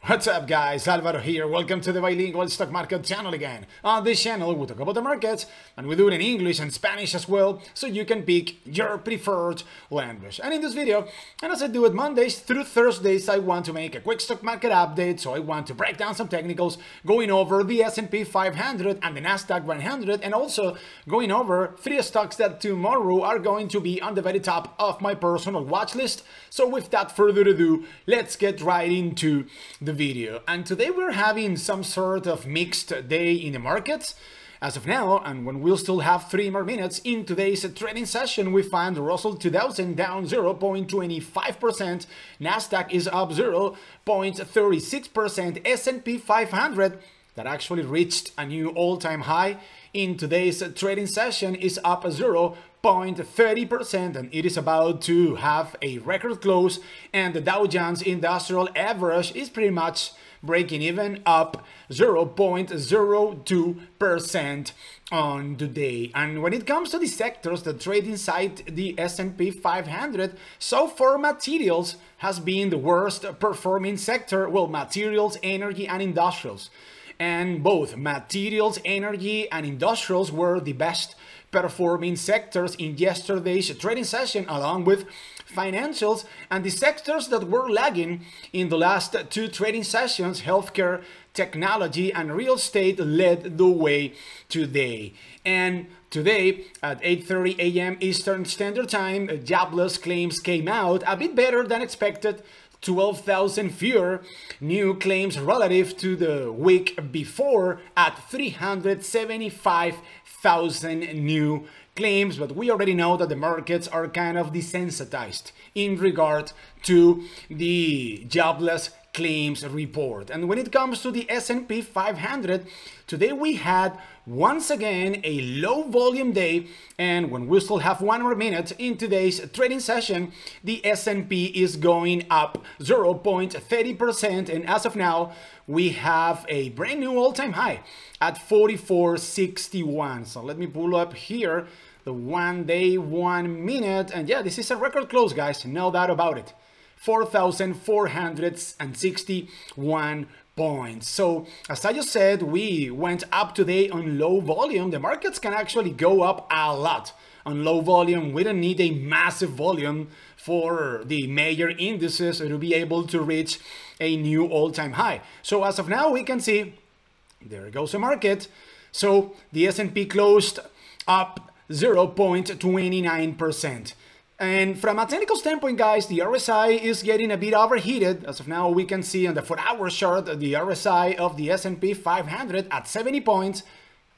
What's up guys, Alvaro here, welcome to the Bilingual Stock Market channel again. On this channel we talk about the markets and we do it in English and Spanish as well, so you can pick your preferred language. And in this video, and as I do it Mondays through Thursdays, I want to make a quick stock market update, so I want to break down some technicals, going over the S&P 500 and the Nasdaq 100, and also going over 3 stocks that tomorrow are going to be on the very top of my personal watch list. So without further ado, let's get right into the video. And today we're having some sort of mixed day in the markets as of now, and when we'll still have 3 more minutes in today's trading session, we find the Russell 2000 down 0.25%, Nasdaq is up 0.36%, S&P 500 that actually reached a new all-time high in today's trading session is up 0.30%, and it is about to have a record close, and the Dow Jones Industrial Average is pretty much breaking even, up 0.02% on the day. And when it comes to the sectors that trade inside the S&P 500, so far materials has been the worst performing sector. Well, materials, energy and industrials. And both materials, energy and industrials were the best performing sectors in yesterday's trading session, along with financials, and the sectors that were lagging in the last 2 trading sessions, healthcare, technology and real estate, led the way today. And today at 8:30 a.m. Eastern Standard Time, jobless claims came out a bit better than expected. 12,000 fewer new claims relative to the week before at 375,000 new claims, but we already know that the markets are kind of desensitized in regard to the jobless claims report. And when it comes to the S&P 500, today we had once again a low volume day, and when we still have 1 more minute in today's trading session, the S&P is going up 0.30%, and as of now we have a brand new all-time high at 4461. So let me pull up here the 1 day 1 minute, and yeah, this is a record close guys, no doubt about it. 4,461 points. So as I just said, we went up today on low volume. The markets can actually go up a lot on low volume. We don't need a massive volume for the major indices to be able to reach a new all-time high. So as of now, we can see there goes the market. So the S&P closed up 0.29%. And from a technical standpoint, guys, the RSI is getting a bit overheated. As of now, we can see on the 4-hour chart, the RSI of the S&P 500 at 70 points,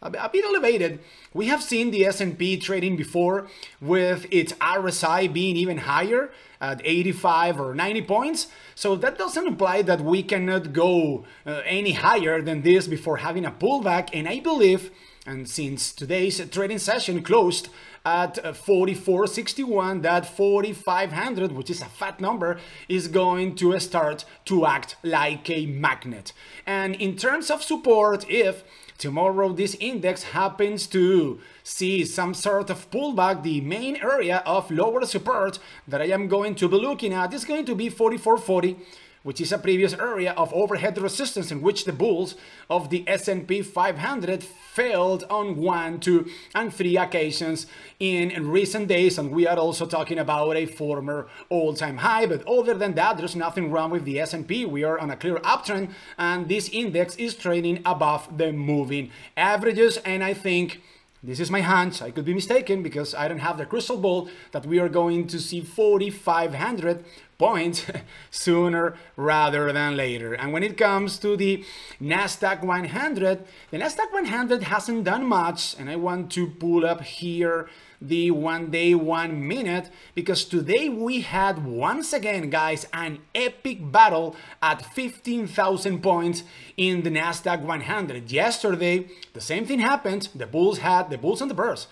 a bit elevated. We have seen the S&P trading before with its RSI being even higher at 85 or 90 points. So that doesn't imply that we cannot go any higher than this before having a pullback. And I believe, and since today's trading session closed at 4461, that 4500, which is a fat number, is going to start to act like a magnet. And in terms of support, if tomorrow this index happens to see some sort of pullback, the main area of lower support that I am going to be looking at is going to be 4440, which is a previous area of overhead resistance in which the bulls of the S&P 500 failed on 1, 2, and 3 occasions in recent days. And we are also talking about a former all-time high. But other than that, there's nothing wrong with the S&P. We are on a clear uptrend, and this index is trading above the moving averages. And I think, this is my hunch, I could be mistaken because I don't have the crystal ball, that we are going to see 4,500 points sooner rather than later. And when it comes to the Nasdaq 100, the Nasdaq 100 hasn't done much, and I want to pull up here the 1 day 1 minute, because today we had once again, guys, an epic battle at 15,000 points in the Nasdaq 100. Yesterday the same thing happened. The bulls and the bears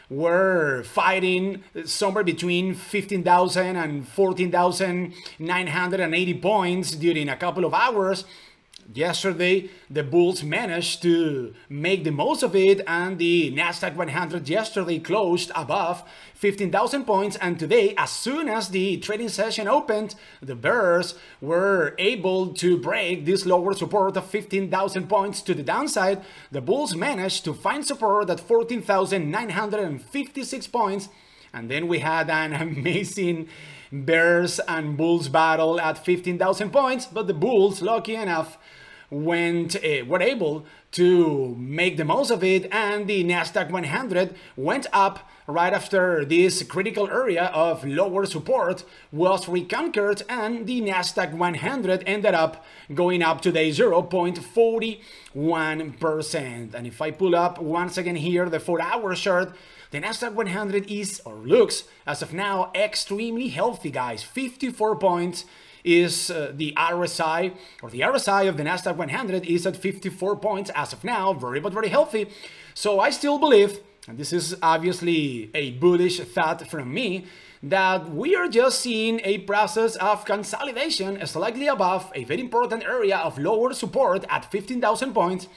were fighting somewhere between 15,000 and 14,980 points during a couple of hours. yesterday, the bulls managed to make the most of it, and the Nasdaq 100 yesterday closed above 15,000 points, and today, as soon as the trading session opened, the bears were able to break this lower support of 15,000 points to the downside. The bulls managed to find support at 14,956 points, and then we had an amazing bears and bulls battle at 15,000 points, but the bulls, lucky enough, were able to make the most of it, and the Nasdaq 100 went up right after this critical area of lower support was reconquered, and the Nasdaq 100 ended up going up today 0.41%. And if I pull up once again here the 4-hour chart, the Nasdaq 100 is, or looks as of now, extremely healthy, guys. 54 points is the RSI, or the RSI of the Nasdaq 100 is at 54 points as of now, but very healthy. So I still believe, and this is obviously a bullish thought from me, that we are just seeing a process of consolidation slightly above a very important area of lower support at 15,000 points.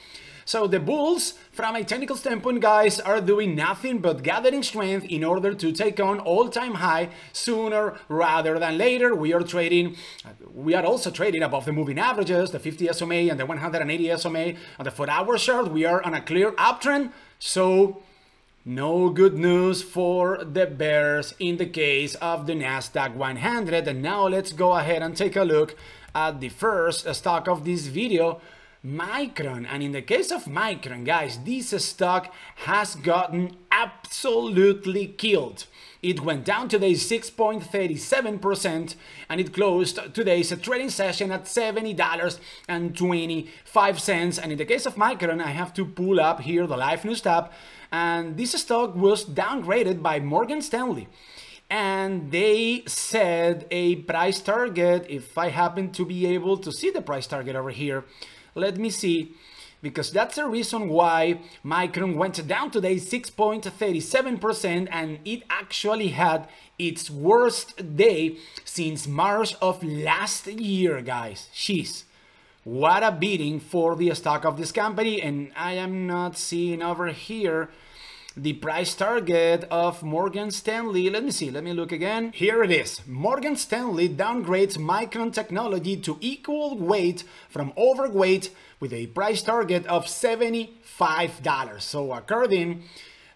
So the bulls, from a technical standpoint, guys, are doing nothing but gathering strength in order to take on all-time high sooner rather than later. We are also trading above the moving averages, the 50 SMA and the 180 SMA on the 4-hour chart. We are on a clear uptrend. So no good news for the bears in the case of the Nasdaq 100. And now let's go ahead and take a look at the first stock of this video, Micron. And in the case of Micron, guys, this stock has gotten absolutely killed. It went down today 6.37%, and it closed today's trading session at $70.25. And in the case of Micron, I have to pull up here the live news tab, and this stock was downgraded by Morgan Stanley. And they said a price target, if I happen to be able to see the price target over here, let me see, because that's the reason why Micron went down today 6.37%, and it actually had its worst day since March of last year, guys. Jeez, what a beating for the stock of this company. And I am not seeing over here the price target of Morgan Stanley. Let me see, let me look again. Here it is. Morgan Stanley downgrades Micron Technology to equal weight from overweight with a price target of $75. So according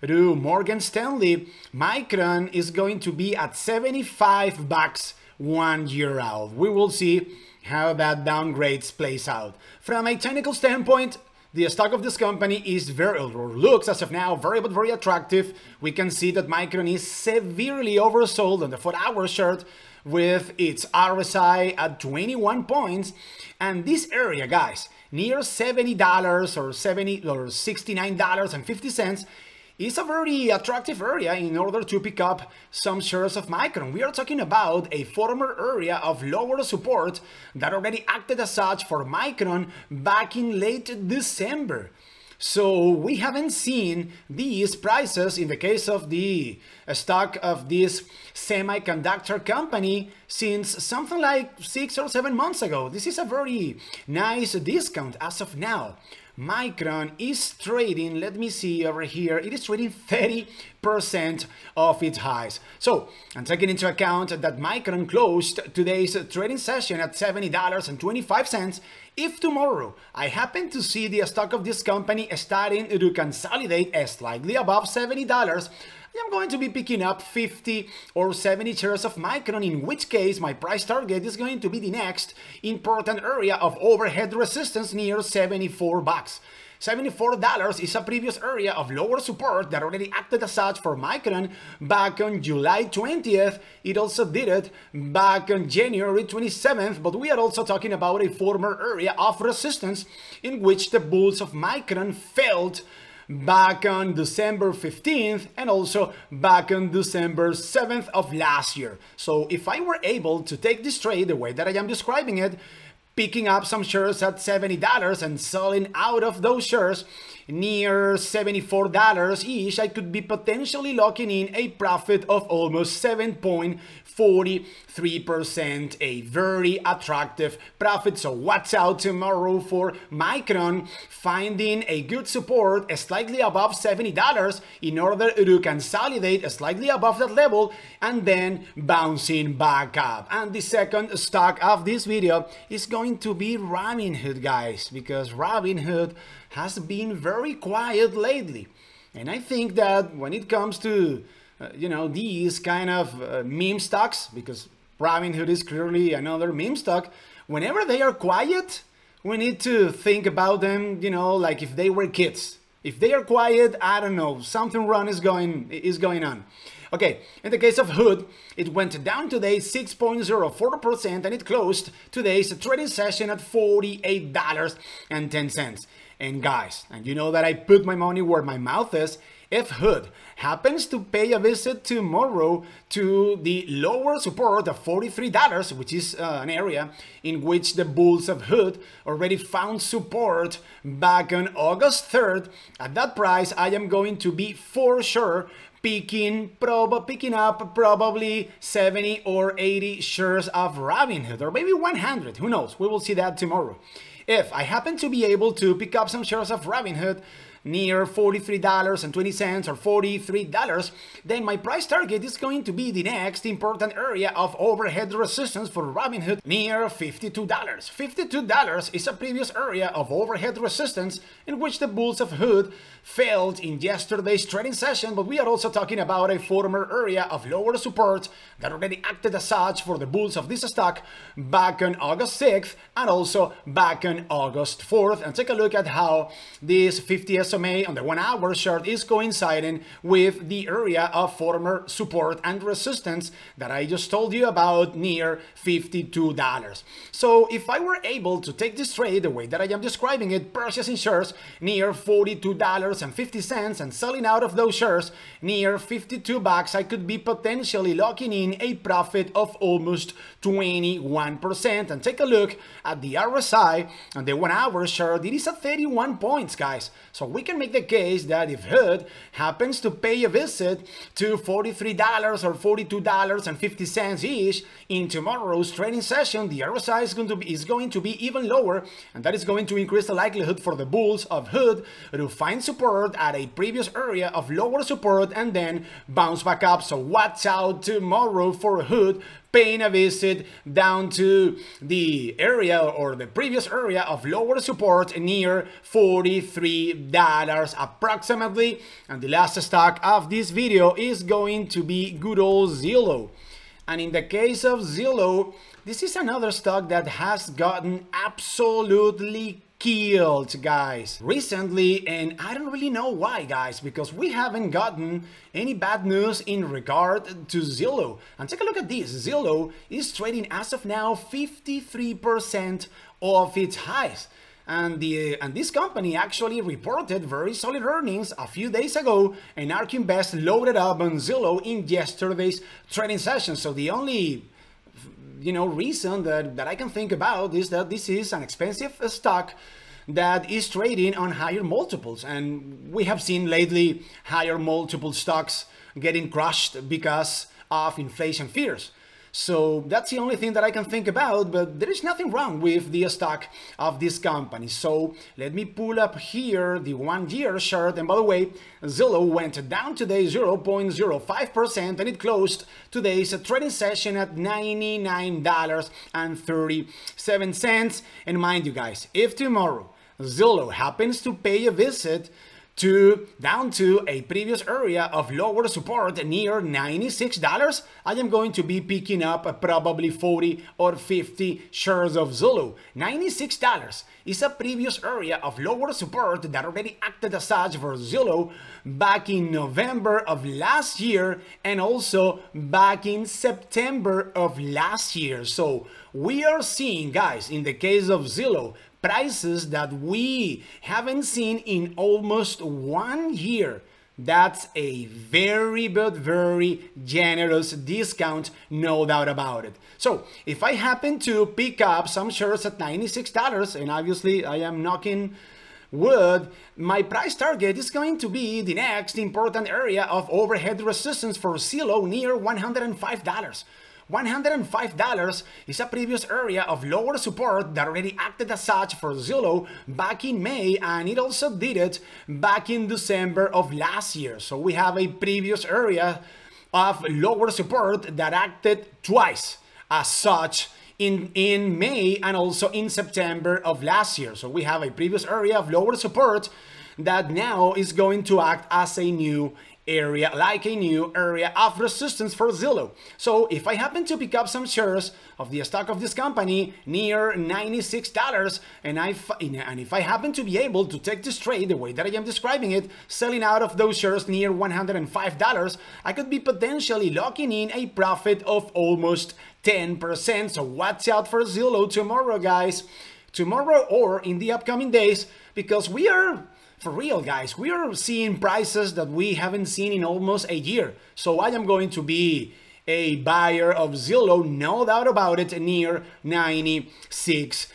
to Morgan Stanley, Micron is going to be at $75 1 year out. We will see how that downgrade plays out. From a technical standpoint, the stock of this company is looks as of now very attractive. We can see that Micron is severely oversold on the 4-hour chart with its RSI at 21 points. And this area, guys, near $70 or $69.50 is a very attractive area in order to pick up some shares of Micron. We are talking about a former area of lower support that already acted as such for Micron back in late December. So we haven't seen these prices in the case of the stock of this semiconductor company since something like 6 or 7 months ago. This is a very nice discount as of now. Micron is trading, let me see over here, it is trading 30% of its highs. So, I'm taking into account that Micron closed today's trading session at $70.25. If tomorrow I happen to see the stock of this company starting to consolidate slightly above $70, I'm going to be picking up 50 or 70 shares of Micron, in which case my price target is going to be the next important area of overhead resistance near $74. $74 is a previous area of lower support that already acted as such for Micron back on July 20th. It also did it back on January 27th, but we are also talking about a former area of resistance in which the bulls of Micron felt back on December 15th and also back on December 7th of last year. So if I were able to take this trade the way that I am describing it, picking up some shares at $70 and selling out of those shares near $74-ish, I could be potentially locking in a profit of almost 7.43%, a very attractive profit. So watch out tomorrow for Micron finding a good support slightly above $70 in order to consolidate slightly above that level and then bouncing back up. And the second stock of this video is going to be Robinhood, guys, because Robinhood has been very quiet lately. And I think that when it comes to these kind of meme stocks, because Robinhood is clearly another meme stock, whenever they are quiet, we need to think about them, like if they were kids. If they are quiet, I don't know, something wrong is going on. Okay, in the case of Hood, it went down today 6.04% and it closed today's trading session at $48.10. And guys, and you know that I put my money where my mouth is, if Hood happens to pay a visit tomorrow to the lower support of $43, which is an area in which the bulls of Hood already found support back on August 3rd, at that price I am going to be for sure picking up probably 70 or 80 shares of Robinhood, or maybe 100, who knows, we will see that tomorrow. If I happen to be able to pick up some shares of Robinhood near $43.20 or $43, then my price target is going to be the next important area of overhead resistance for Robinhood near $52. $52 is a previous area of overhead resistance in which the bulls of Hood failed in yesterday's trading session, but we are also talking about a former area of lower support that already acted as such for the bulls of this stock back on August 6th and also back on August 4th. And take a look at how this 50 SMA on the 1 hour chart is coinciding with the area of former support and resistance that I just told you about near $52. So if I were able to take this trade the way that I am describing it, purchasing shares near $42.50 and selling out of those shares near $52, I could be potentially locking in a profit of almost 21%. And take a look at the RSI on the 1 hour chart, it is at 31 points, guys. So we can make the case that if Hood happens to pay a visit to $43 or $42.50-ish in tomorrow's trading session, the RSI is going to be even lower, and that is going to increase the likelihood for the bulls of Hood to find support at a previous area of lower support and then bounce back up. So watch out tomorrow for Hood paying a visit down to the area or the previous area of lower support near $43 approximately. And the last stock of this video is going to be good old Zillow. And in the case of Zillow, this is another stock that has gotten absolutely killed, guys, recently, and I don't really know why, guys, because we haven't gotten any bad news in regard to Zillow. And take a look at this. Zillow is trading as of now 53% of its highs. And this company actually reported very solid earnings a few days ago, and ARK Invest loaded up on Zillow in yesterday's trading session. So the only reason that I can think about is that this is an expensive stock that is trading on higher multiples, and we have seen lately higher multiple stocks getting crushed because of inflation fears. So that's the only thing that I can think about, but there is nothing wrong with the stock of this company. So let me pull up here the 1 year chart. And by the way, Zillow went down today 0.05% and it closed today's trading session at $99.37. And mind you guys, if tomorrow Zillow happens to pay a visit down to a previous area of lower support near $96, I am going to be picking up probably 40 or 50 shares of Zillow. $96 is a previous area of lower support that already acted as such for Zillow back in November of last year and also back in September of last year. So we are seeing, guys, in the case of Zillow, prices that we haven't seen in almost 1 year. That's a very, but very generous discount, no doubt about it. So if I happen to pick up some shares at $96, and obviously I am knocking wood, my price target is going to be the next important area of overhead resistance for Zillow near $105. $105 is a previous area of lower support that already acted as such for Zillow back in May, and it also did it back in December of last year. So we have a previous area of lower support that acted twice as such in May and also in September of last year. So we have a previous area of lower support that now is going to act as a new area, like a new area of resistance for Zillow. So if I happen to pick up some shares of the stock of this company near $96, and if I happen to be able to take this trade the way that I am describing it, selling out of those shares near $105, I could be potentially locking in a profit of almost 10%. So watch out for Zillow tomorrow, guys. Tomorrow or in the upcoming days, because we are, for real, guys, we are seeing prices that we haven't seen in almost a year. So I am going to be a buyer of Zillow, no doubt about it, near $96.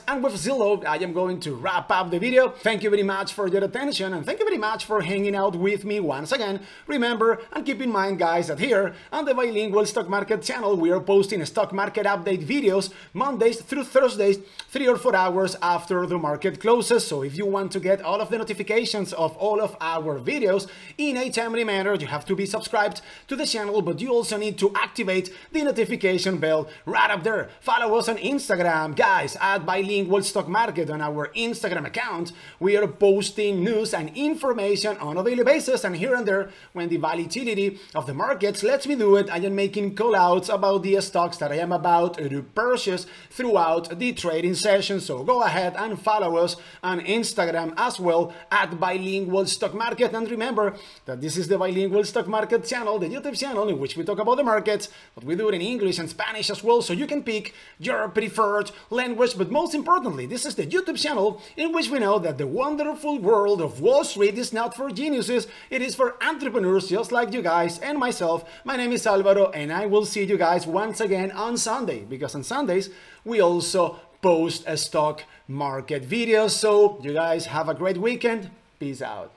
And with Zillow, I am going to wrap up the video. Thank you very much for your attention, and thank you very much for hanging out with me once again. Remember and keep in mind, guys, that here on the Bilingual Stock Market channel, we are posting stock market update videos Mondays through Thursdays, 3 or 4 hours after the market closes. So if you want to get all of the notifications of all of our videos in a timely manner, you have to be subscribed to the channel, but you also need to activate the notification bell right up there. Follow us on Instagram, guys, at Bilingual Stock Market. On our Instagram account, we are posting news and information on a daily basis, and here and there, when the volatility of the markets lets me do it, I am making call-outs about the stocks that I am about to purchase throughout the trading session. So go ahead and follow us on Instagram as well at Bilingual Stock Market. And remember that this is the Bilingual Stock Market channel, the YouTube channel in which we talk about the markets, but we do it in English and Spanish as well, so you can pick your preferred language. But most importantly, this is the YouTube channel in which we know that the wonderful world of Wall Street is not for geniuses, it is for entrepreneurs just like you guys and myself. My name is Alvaro, and I will see you guys once again on Sunday, because on Sundays we also post a stock market videos. So you guys have a great weekend. Peace out.